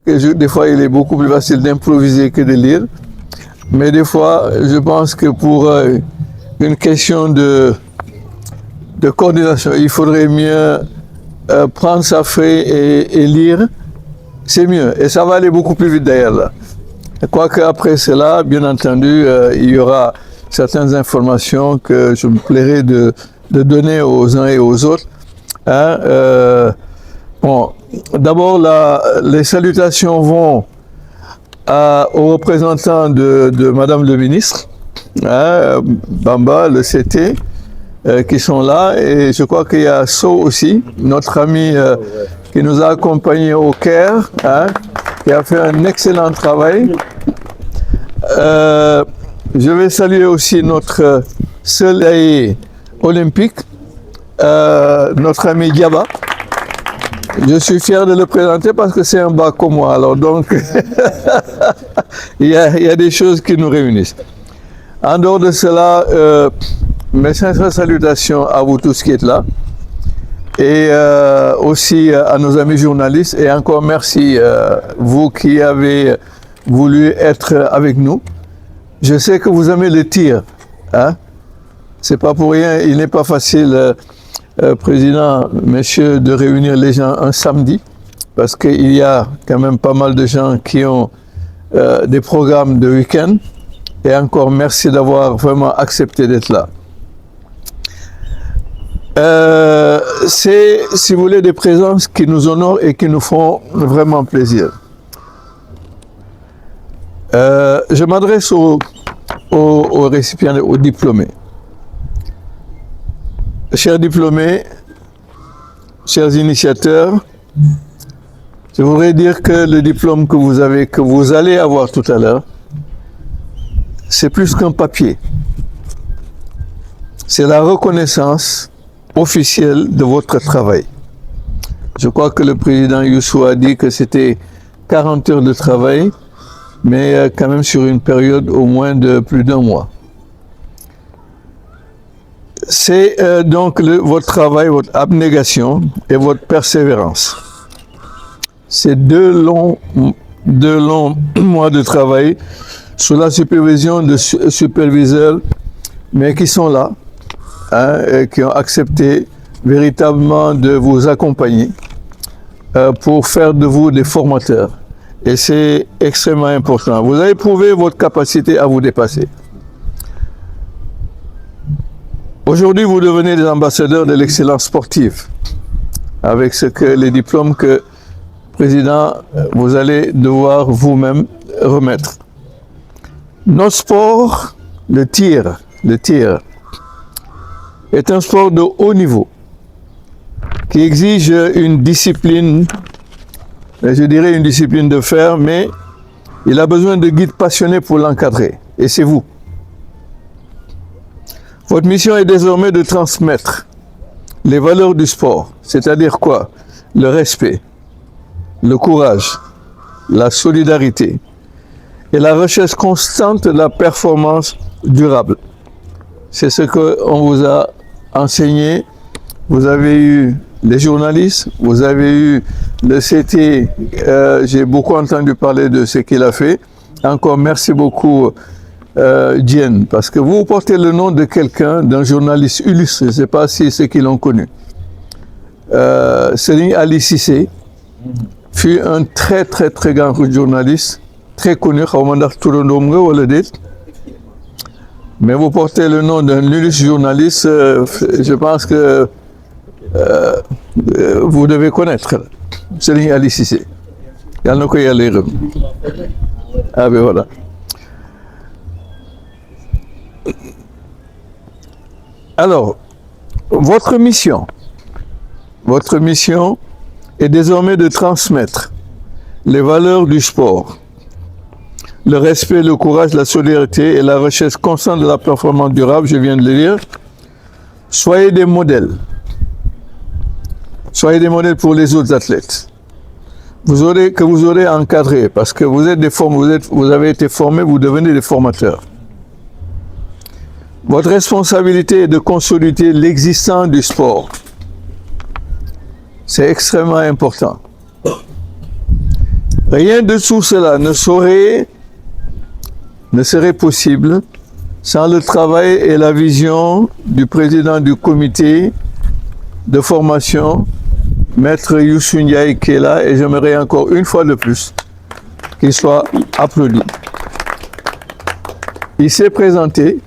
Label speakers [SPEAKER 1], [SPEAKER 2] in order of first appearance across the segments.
[SPEAKER 1] Des fois, il est beaucoup plus facile d'improviser que de lire. Mais des fois, je pense que pour une question de coordination, il faudrait mieux prendre sa feuille et lire. C'est mieux. Et ça va aller beaucoup plus vite d'ailleurs là. Quoique après cela, bien entendu, il y aura certaines informations que je me plairai de donner aux uns et aux autres. Hein, bon, d'abord, les salutations vont aux représentants de Madame le ministre, hein, Bamba, le CT, qui sont là. Et je crois qu'il y a So aussi, notre ami qui nous a accompagnés au Caire, hein, qui a fait un excellent travail. Je vais saluer aussi notre soleil olympique, notre ami Diaba. Je suis fier de le présenter parce que c'est un bas comme moi. Alors donc, il y a des choses qui nous réunissent. En dehors de cela, mes sincères salutations à vous tous qui êtes là. Et aussi à nos amis journalistes. Et encore merci, vous qui avez voulu être avec nous. Je sais que vous aimez le tir. Hein? C'est pas pour rien, il n'est pas facile, Président, messieurs, de réunir les gens un samedi, parce qu'il y a quand même pas mal de gens qui ont des programmes de week-end. Et encore merci d'avoir vraiment accepté d'être là. C'est, si vous voulez, des présences qui nous honorent et qui nous font vraiment plaisir. Je m'adresse aux récipiendaires, aux diplômés. Chers diplômés, chers initiateurs, je voudrais dire que le diplôme que vous allez avoir tout à l'heure, c'est plus qu'un papier. C'est la reconnaissance officielle de votre travail. Je crois que le président Youssou a dit que c'était 40 heures de travail, mais quand même sur une période au moins de plus d'un mois. C'est donc votre travail, votre abnégation et votre persévérance. C'est deux longs mois de travail sous la supervision de superviseurs, mais qui sont là, hein, et qui ont accepté véritablement de vous accompagner pour faire de vous des formateurs. Et c'est extrêmement important. Vous avez prouvé votre capacité à vous dépasser. Aujourd'hui, vous devenez des ambassadeurs de l'excellence sportive, avec les diplômes que, Président, vous allez devoir vous-même remettre. Notre sport, le tir, est un sport de haut niveau, qui exige une discipline, je dirais une discipline de fer, mais il a besoin de guides passionnés pour l'encadrer, et c'est vous. Votre mission est désormais de transmettre les valeurs du sport, c'est-à-dire quoi? Le respect, le courage, la solidarité et la recherche constante de la performance durable. C'est ce qu'on vous a enseigné. Vous avez eu les journalistes, vous avez eu le CT, j'ai beaucoup entendu parler de ce qu'il a fait. Encore merci beaucoup, Diène, parce que vous portez le nom de quelqu'un, d'un journaliste illustre, je ne sais pas si ceux qui l'ont connu. Serigne Ali Cissé fut un très grand journaliste, très connu, mais vous portez le nom d'un illustre journaliste, je pense que vous devez connaître Serigne Ali Cissé. Ah ben voilà. Alors, votre mission est désormais de transmettre les valeurs du sport, le respect, le courage, la solidarité et la recherche constante de la performance durable, je viens de le dire. Soyez des modèles. Soyez des modèles pour les autres athlètes. Vous aurez encadré, parce que vous avez été formés, vous devenez des formateurs. Votre responsabilité est de consolider l'existence du sport. C'est extrêmement important. Rien de tout cela ne serait possible sans le travail et la vision du président du comité de formation, Maître Youssou Ndiaye, qui est là, et j'aimerais encore une fois de plus qu'il soit applaudi. Il s'est présenté.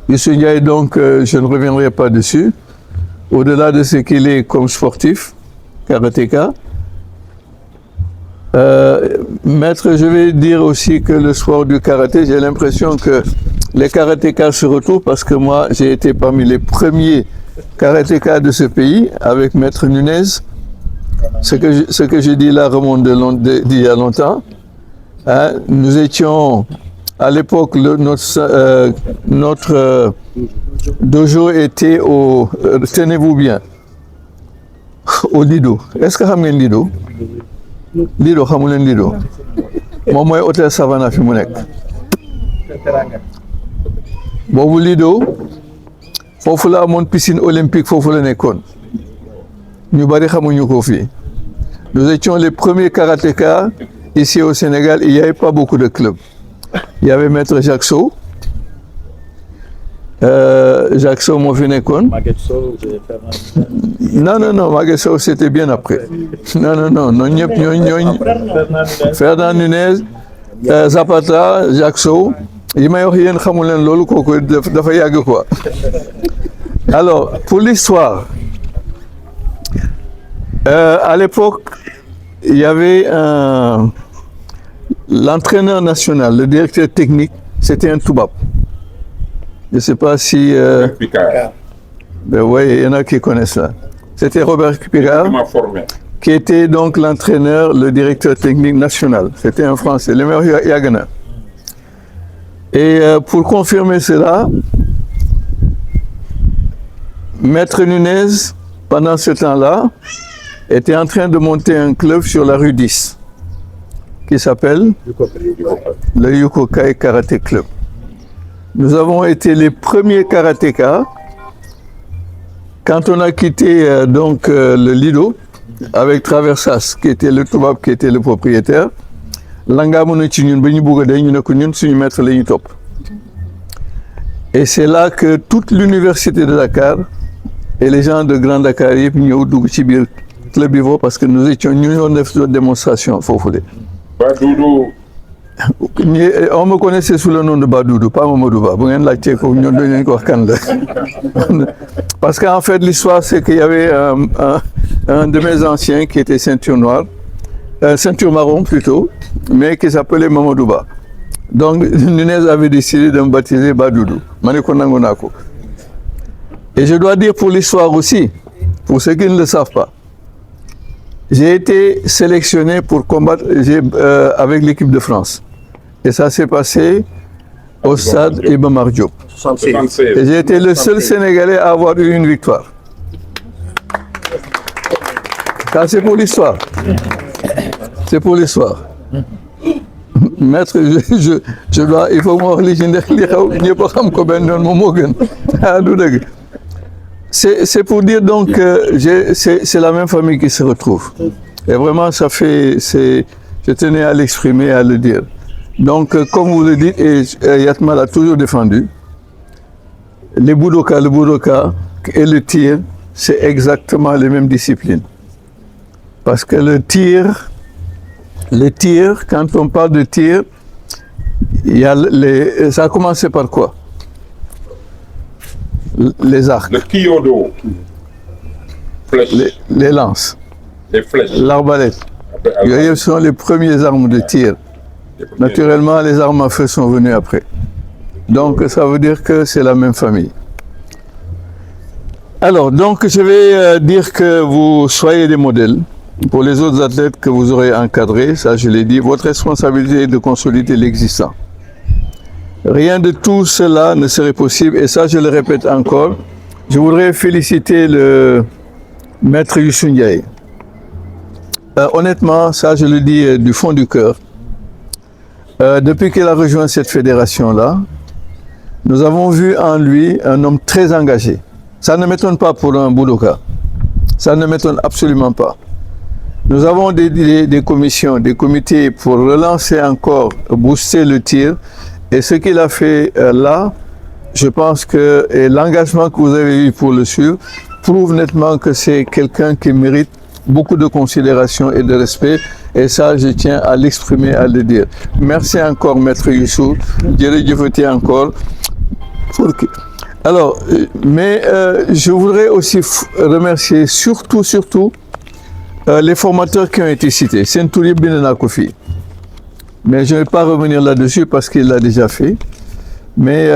[SPEAKER 1] Youssou Ndiaye, donc, je ne reviendrai pas dessus. Au-delà de ce qu'il est comme sportif, karatéka, maître, je vais dire aussi que le sport du karaté, j'ai l'impression que les karatékas se retrouvent parce que moi, j'ai été parmi les premiers karatékas de ce pays avec Maître Nunez. Ce que je dis là remonte d'il y a longtemps. Hein, nous étions, à l'époque, notre dojo était au, tenez-vous bien, au Lido. Est-ce que vous avez Lido? Lido, vous avez Lido? Moi, je suis hôtel Savannah fi mu nekk. Boobu Lido, foofu la amoon piscine olympique, foofu la nekkoon. Ñu bari xamuñu ko fii. Nous étions les premiers karatékas ici au Sénégal. Il n'y avait pas beaucoup de clubs. Il y avait Maître Jacques Sow. Jacques Sow moo fi nekkoon. Non, Maguette Sow c'était bien après. Non, ñëpp ñooñ Ferdinand Nunez, Zapata, Jacques Sow. yi may wax yéen xamul leen loolu kooku dafa yàgg quoi. Alors, pour l'histoire, à l'époque, il y avait l'entraîneur national, le directeur technique, c'était un Toubab. Je ne sais pas si... ben oui, il y en a qui connaissent ça. C'était Robert Picard, qui était donc l'entraîneur, le directeur technique national. C'était un Français, le meilleur Yagana. Et pour confirmer cela, Maître Nunez, pendant ce temps-là, était en train de monter un club sur la rue 10, qui s'appelle le Yukokai Karaté Club. Nous avons été les premiers karatékas. Quand on a quitté donc le Lido, avec Traversas, qui était le Toubab, qui était le propriétaire, et c'est là que toute l'université de Dakar et les gens de Grand Dakar yëpp ñëw dugg ci biir club bi parce que nous étions ñu ñoo def démonstration foofu de. Badoudou. On me connaissait sous le nom de Badoudou, pas Mamadou Ba. Bu ngeen laajtee ko ñoo dañ leen ko wax kan la. Parce qu'en fait l'histoire c'est qu'il y avait un de mes anciens qui était ceinture noire, ceinture marron plutôt, mais qui s'appelait Mamadou Ba. Donc Nunez avait décidé de me baptiser Badoudou. Maneko nangu nako. Et je dois dire pour l'histoire aussi, pour ceux qui ne le savent pas, j'ai été sélectionné pour combattre avec l'équipe de France. Et ça s'est passé au stade Iba Mar Diop. Et j'ai été le seul Sénégalais à avoir eu une victoire. Ça c'est pour l'histoire. C'est pour l'histoire. Maître, je dois, il faut me wax li ci ndax li xew ñëpp xam ko benn yoon moom moo gën. Ah du dëgg. C'est pour dire donc que c'est la même famille qui se retrouve. Et vraiment, ça fait, je tenais à l'exprimer, à le dire. Donc, comme vous le dites, et Yatma l'a toujours défendu, le budoka et le tir, c'est exactement les mêmes disciplines. Parce que le tir, quand on parle de tir, il y a ça a commencé par quoi? Les arcs.
[SPEAKER 2] Le kyodo.
[SPEAKER 1] Les lances.
[SPEAKER 2] Les flèches.
[SPEAKER 1] L'arbalète. Ce sont les premières armes de tir. Naturellement, les armes à feu sont venues après. Donc, ça veut dire que c'est la même famille. Alors, donc, je vais dire que vous soyez des modèles pour les autres athlètes que vous aurez encadrés. Ça, je l'ai dit. Votre responsabilité est de consolider l'existant. Rien de tout cela ne serait possible, et ça je le répète encore. Je voudrais féliciter le maître Youssou Ndiaye. Honnêtement, ça je le dis du fond du cœur. Depuis qu'il a rejoint cette fédération-là, nous avons vu en lui un homme très engagé. Ça ne m'étonne pas pour un Boudoka. Ça ne m'étonne absolument pas. Nous avons des commissions, des comités pour relancer encore, booster le tir. Et ce qu'il a fait là, je pense que l'engagement que vous avez eu pour le suivre prouve nettement que c'est quelqu'un qui mérite beaucoup de considération et de respect. Et ça, je tiens à l'exprimer, à le dire. Merci encore, Maître Youssou. Jërëjëfati encore. Alors, mais je voudrais aussi remercier surtout les formateurs qui ont été cités. Senturi Benenakofi. Mais je ne vais pas revenir là-dessus parce qu'il l'a déjà fait. Mais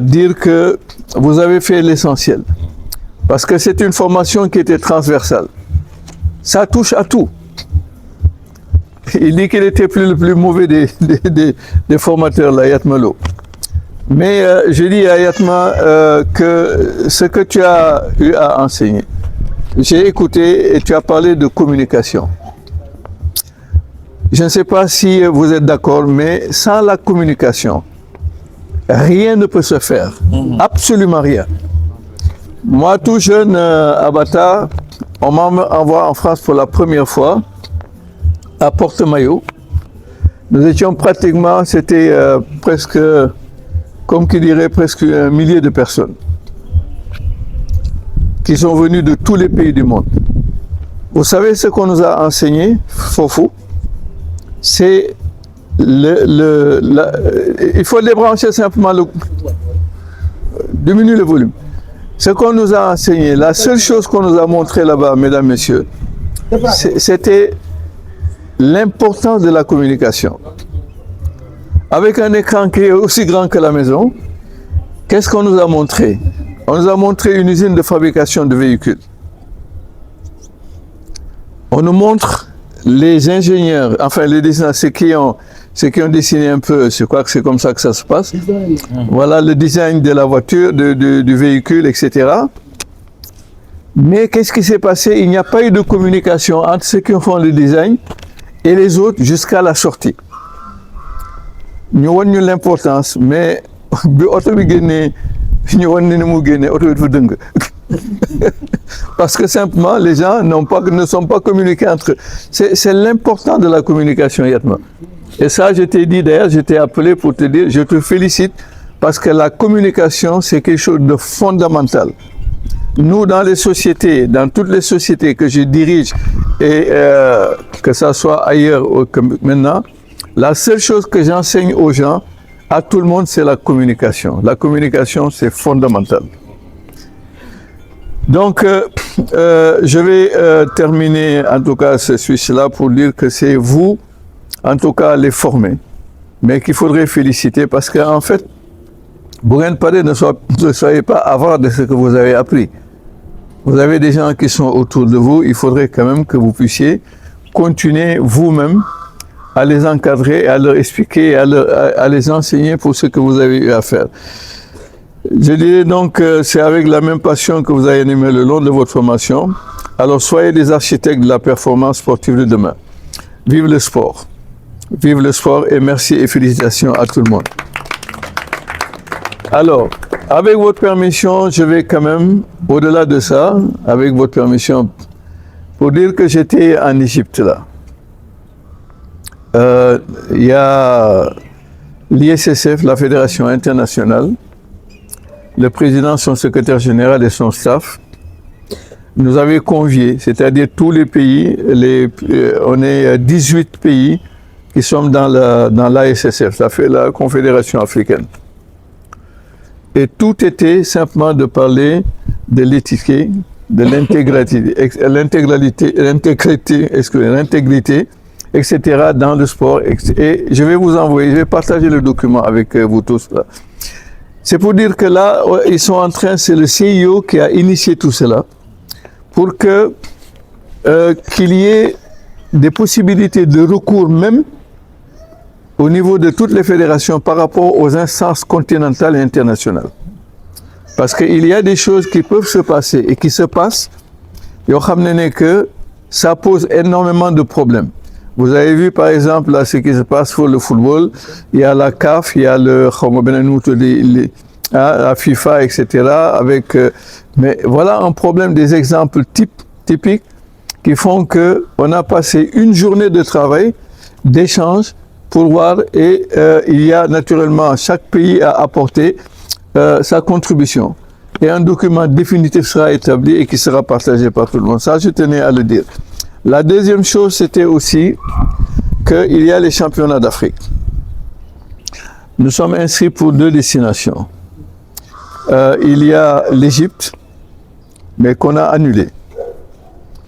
[SPEAKER 1] dire que vous avez fait l'essentiel. Parce que c'est une formation qui était transversale. Ça touche à tout. Il dit qu'il était le plus mauvais des formateurs, là, Yatmalo. Mais je dis à Yatma que ce que tu as eu à enseigner, j'ai écouté et tu as parlé de communication. Je ne sais pas si vous êtes d'accord, mais sans la communication, rien ne peut se faire. Absolument rien. Moi, tout jeune à Bata, on m'envoie en France pour la première fois à Porte-Maillot. Nous étions pratiquement, c'était presque, comme qui dirait, presque 1 millier de personnes qui sont venues de tous les pays du monde. Vous savez ce qu'on nous a enseigné, Fofou? C'est il faut débrancher simplement diminuer le volume. Ce qu'on nous a enseigné, la seule chose qu'on nous a montré là-bas, mesdames, messieurs, c'était l'importance de la communication. Avec un écran qui est aussi grand que la maison, qu'est-ce qu'on nous a montré? On nous a montré une usine de fabrication de véhicules. On nous montre les ingénieurs, enfin les dessinateurs, ceux qui ont dessiné un peu, je crois que c'est comme ça que ça se passe. Voilà le design de la voiture, du véhicule, etc. Mais qu'est-ce qui s'est passé? Il n'y a pas eu de communication entre ceux qui font le design et les autres jusqu'à la sortie. Nous avons l'importance, mais parce que simplement les gens ne sont pas communiqués entre eux. C'est l'important de la communication, Yatma. Et ça, je t'ai dit d'ailleurs, je t'ai appelé pour te dire, je te félicite parce que la communication, c'est quelque chose de fondamental. Nous, dans les sociétés, dans toutes les sociétés que je dirige, et que ça soit ailleurs ou que maintenant, la seule chose que j'enseigne aux gens, à tout le monde, c'est la communication. La communication, c'est fondamental. Donc, je vais terminer, en tout cas, ce switch-là pour dire que c'est vous, en tout cas, les former, mais qu'il faudrait féliciter parce qu'en fait, Bouren Padé ne soyez pas avare de ce que vous avez appris. Vous avez des gens qui sont autour de vous, il faudrait quand même que vous puissiez continuer vous-même à les encadrer, à leur expliquer, à les enseigner pour ce que vous avez eu à faire. Je dirais donc que c'est avec la même passion que vous avez animé le long de votre formation. Alors soyez des architectes de la performance sportive de demain. Vive le sport. Vive le sport et merci et félicitations à tout le monde. Alors, avec votre permission, je vais quand même, au-delà de ça, avec votre permission, pour dire que j'étais en Égypte là. Il y a l'ISSF, la Fédération internationale, le président, son secrétaire général et son staff nous avaient conviés, c'est-à-dire tous les pays, on est 18 pays qui sont dans l'ASSF, ça fait la Confédération africaine. Et tout était simplement de parler de l'éthique, de l'intégrité, etc. dans le sport. Et je vais vous envoyer, je vais partager le document avec vous tous là. C'est pour dire que là, ils sont en train, c'est le CIO qui a initié tout cela, pour que qu'il y ait des possibilités de recours même au niveau de toutes les fédérations par rapport aux instances continentales et internationales. Parce qu'il y a des choses qui peuvent se passer et qui se passent, et on sait que ça pose énormément de problèmes. Vous avez vu par exemple là, ce qui se passe pour le football, il y a la CAF, il y a la FIFA, etc. Mais voilà un problème, des exemples typiques qui font qu'on a passé une journée de travail, d'échange, pour voir, et il y a naturellement, chaque pays a apporté sa contribution. Et un document définitif sera établi et qui sera partagé par tout le monde. Ça, je tenais à le dire. La deuxième chose, c'était aussi qu'il y a les championnats d'Afrique. Nous sommes inscrits pour 2 destinations. Il y a l'Égypte, mais qu'on a annulé.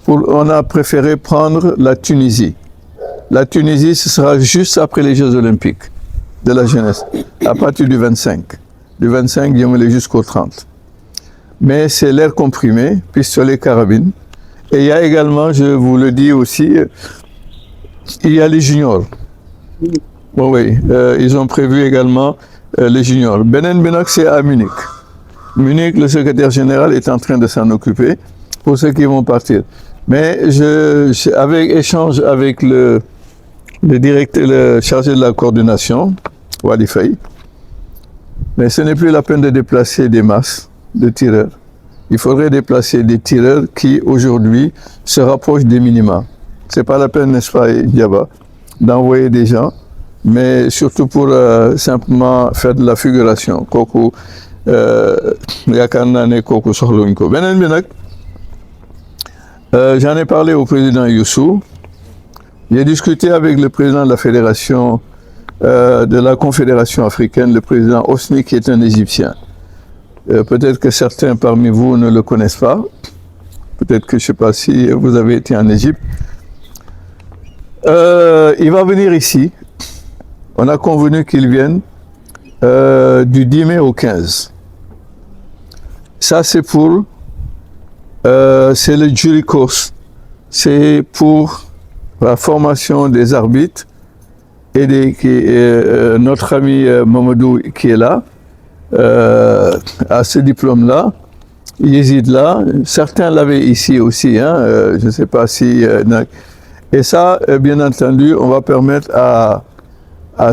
[SPEAKER 1] On a préféré prendre la Tunisie. La Tunisie, ce sera juste après les Jeux Olympiques de la jeunesse, à partir du 25. Du 25, jusqu'au 30. Mais c'est l'air comprimé, pistolet, carabine. Et il y a également, je vous le dis aussi, il y a les juniors. Oui, ils ont prévu également les juniors. Benen Benak, c'est à Munich. Munich, le secrétaire général est en train de s'en occuper pour ceux qui vont partir. Mais avec échange avec le directeur, le chargé de la coordination, Wali Faye, mais ce n'est plus la peine de déplacer des masses de tireurs. Il faudrait déplacer des tireurs qui, aujourd'hui, se rapprochent des minima. Ce n'est pas la peine, n'est-ce pas, Diaba, d'envoyer des gens, mais surtout pour simplement faire de la figuration. Kooku yaakaar naa ne kooku soxlawuñ ko beneen bi nag j'en ai parlé au président Youssou. J'ai discuté avec le président de la fédération de la Confédération africaine, le président Hosni, qui est un Égyptien. Peut-être que certains parmi vous ne le connaissent pas. Peut-être que je ne sais pas si vous avez été en Égypte. Il va venir ici. On a convenu qu'il vienne du 10 mai au 15. Ça, c'est pour... c'est le jury course. C'est pour la formation des arbitres et notre ami Mamadou qui est là, à ce diplôme-là, Yézid là, certains l'avaient ici aussi, hein, je ne sais pas si... et ça, bien entendu, on va permettre à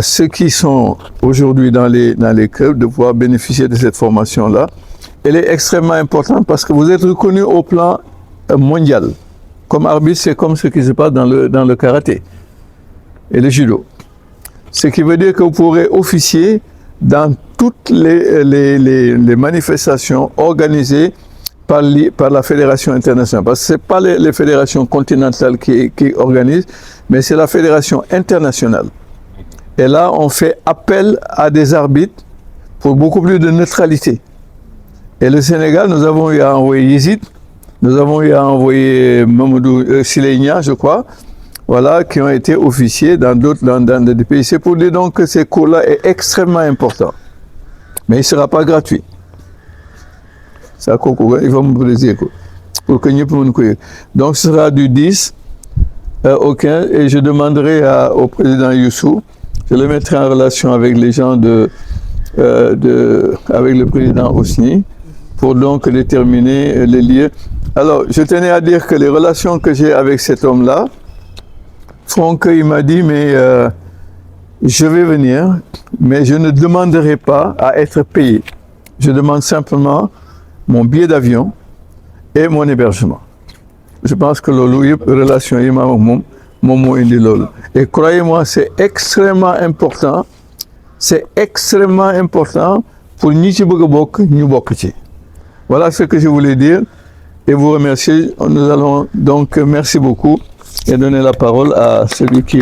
[SPEAKER 1] ceux qui sont aujourd'hui dans les clubs de pouvoir bénéficier de cette formation-là. Elle est extrêmement importante parce que vous êtes reconnu au plan mondial. Comme arbitre, c'est comme ce qui se passe dans le karaté et le judo. Ce qui veut dire que vous pourrez officier dans toutes les manifestations organisées par la Fédération internationale. Parce que ce n'est pas les fédérations continentales qui organisent, mais c'est la Fédération internationale. Et là, on fait appel à des arbitres pour beaucoup plus de neutralité. Et le Sénégal, nous avons eu à envoyer Yézid, nous avons eu à envoyer Mamadou Sileïnia, je crois, voilà, qui ont été officiers dans des pays. C'est pour dire donc que ces cours-là est extrêmement important. Mais il ne sera pas gratuit. Ça, il va me plaisir. Pour que nous puissions. Donc, ce sera du 10 au 15, et je demanderai au président Youssou, je le mettrai en relation avec les gens avec le président Hosni, pour donc déterminer les lieux. Alors, je tenais à dire que les relations que j'ai avec cet homme-là font qu'il m'a dit, mais je vais venir, mais je ne demanderai pas à être payé. Je demande simplement mon billet d'avion et mon hébergement. Je pense que la relation est et croyez-moi, c'est extrêmement important. C'est extrêmement important pour nous qui nous. Voilà ce que je voulais dire et vous remercier. Nous allons donc, merci beaucoup, et donner la parole à celui qui